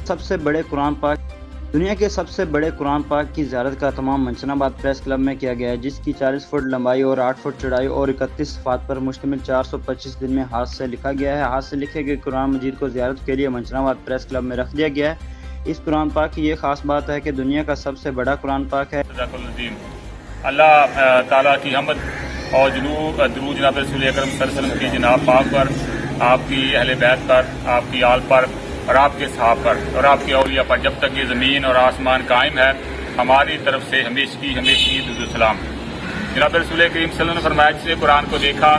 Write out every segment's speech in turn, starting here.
सबसे बड़े कुरान पाक दुनिया के सबसे बड़े कुरान पाक की ज़ियारत का तमाम मंशनाबाद प्रेस क्लब में किया गया है, जिसकी 40 फुट लंबाई और 8 फुट चौड़ाई और 31 सफ़ात पर मुश्तमिल 425 दिन में हाथ से लिखा गया है। हाथ से लिखे गए कुरान मजीद को ज़ियारत के लिए मंशनाबाद प्रेस क्लब में रख दिया गया है। इस कुरान पाक की ये खास बात है कि दुनिया का सबसे बड़ा कुरान पाक है। अल्लाह ताला की हमद और दरूद जनाब रसूल अकरम सल्लल्लाहु अलैहि वसल्लम की जनाब पाक पर, आपकी अहले बैत पर, आपकी आल पर और आपके सहाब पर और आपके औलिया पर, जब तक ये ज़मीन और आसमान कायम है, हमारी तरफ से हमेशा दुरूद सलाम। जनाब रसूल करीम सल्लल्लाहु अलैहि वसल्लम ने फरमाया, जिसने कुरान को देखा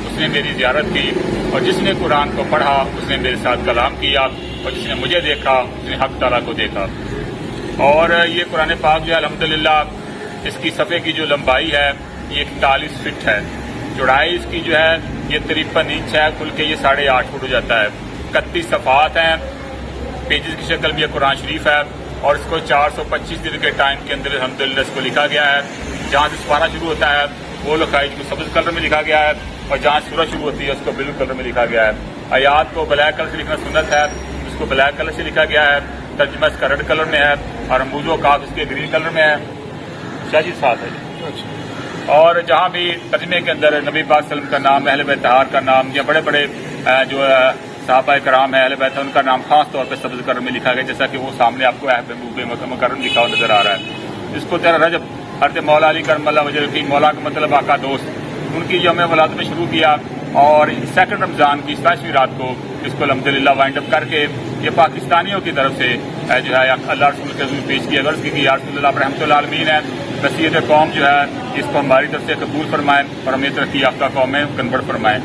उसने मेरी ज़ियारत की, और जिसने कुरान को पढ़ा उसने मेरे साथ कलाम किया, और जिसने मुझे देखा उसने हक ताला को देखा। और ये कुरान पाक जो है अल्हम्दुलिल्लाह, इसकी सफ़े की जो लंबाई है ये 41 फीट है, चौड़ाई इसकी जो है ये 53 इंच है, खुल के ये 8.5 फुट हो जाता है। 31 सफ़ात हैं, पेजेस की शक्ल में ये कुरान शरीफ है, और इसको 425 दिन के टाइम के अंदर अल्हम्दुलिल्लाह इसको लिखा गया है। जहाँ से पारा शुरू होता है वो लिखा इसको सब्ज़ कलर में लिखा गया है, और जहाँ सूरज शुरू होती है उसको ब्लू कलर में लिखा गया है। आयात को ब्लैक कलर से लिखना सुन्नत है, उसको ब्लैक कलर से लिखा गया है। तर्जुमा इसका रेड कलर में है, और रमूज़ व काफ इसके ग्रीन कलर में है। शाजी साथ है। और जहाँ भी तर्जुमे के अंदर नबी पाक सल्लल्लाहु अलैहि वसल्लम का नाम, अहले बैत तहार का नाम, या बड़े बड़े जो सहाबा कराम है, अहले बैत उनका नाम खास तौर पर सब्ज़ कलर में लिखा गया, जैसा कि वो सामने आपको महबूब मुकर्रम लिखा हुआ नजर आ रहा है। इसको तेरा रजब हज़रत मौला अली करमल्लाहु वजहहू की, मौला का मतलब आका दोस्त, उनकी यौम वलादत में शुरू किया, और सेकंड रमज़ान की 27वीं रात को इसको अल्हम्दुलिल्लाह वाइंड अप करके ये पाकिस्तानियों की तरफ से जो है अल्लाह रसूल के हज़ूर पेश किया। गर्ज़ की या रसूल अल्लाह रहमतुल आलमीन है, वसीयत कौम जो है इसको हमारी तरफ से कबूल फरमाएं और हमें तरक्की याफ्ता कौम में कन्वर्ट फरमाएं।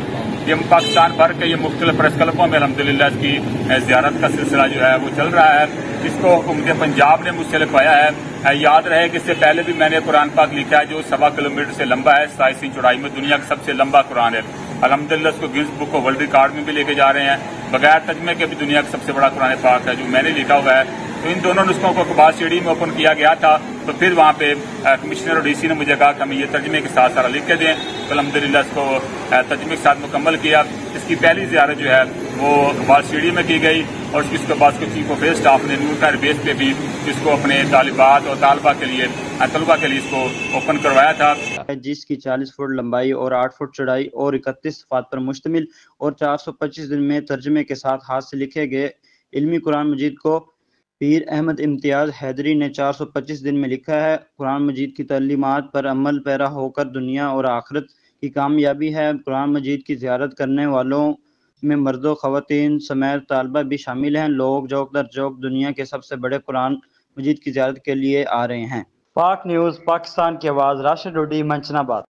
ये पाकिस्तान भर के ये मुख्तलिफ प्रेस क्लबों में अल्हम्दुलिल्लाह इसकी ज़ियारत का सिलसिला जो है वो चल रहा है। इसको हुकूमत पंजाब ने मुझसे लिखवाया है। याद रहे कि इससे पहले भी मैंने कुरान पाक लिखा है जो 1.25 किलोमीटर से लंबा है, 27 इंच चौड़ाई में, दुनिया का सबसे लंबा कुरान है। अल्हम्दुलिल्लाह इसको Guinness book of world record में भी लेके जा रहे हैं। बगैर तर्जुमे के भी दुनिया का सबसे बड़ा कुरान पाक है जो मैंने लिखा हुआ है। तो इन दोनों नुस्खों को कबाल सीढ़ी में ओपन किया गया था, तो फिर वहाँ पे कमिश्नर और डीसी ने मुझे कहा कि हमें ये तर्जुमे के साथ सारा लिख के दें, तो अल्हम्दुलिल्लाह इसको तर्जुमे के साथ मुकम्मल किया। इसकी पहली ज़ियारत जो है वो कबाल सीढ़ी में की गई, और इसके बाद उसको चीफ ऑफ स्टाफ ने नूर का बेस पे भी इसको अपने तालिबात और तलबा के लिए इसको ओपन करवाया था, जिसकी 40 फुट लंबाई और 8 फुट चौड़ाई और 31 सफ़ात पर मुश्तमिल और 425 दिन में तर्जुमे के साथ हाथ से लिखे गए इल्मी कुरान मजीद को पीर अहमद इम्तियाज़ हैदरी ने 425 दिन में लिखा है। कुरान मजीद की तालीमात पर अमल पैरा होकर दुनिया और आखिरत की कामयाबी है। कुरान मजीद की ज़ियारत करने वालों में मर्दों ख़वातीन समेत तालबा भी शामिल हैं। लोग जौक दर जौक दुनिया के सबसे बड़े कुरान मजीद की ज़ियारत के लिए आ रहे हैं। पाक न्यूज़, पाकिस्तान की आवाज़, राशिद रोडी, मंचनाबाद।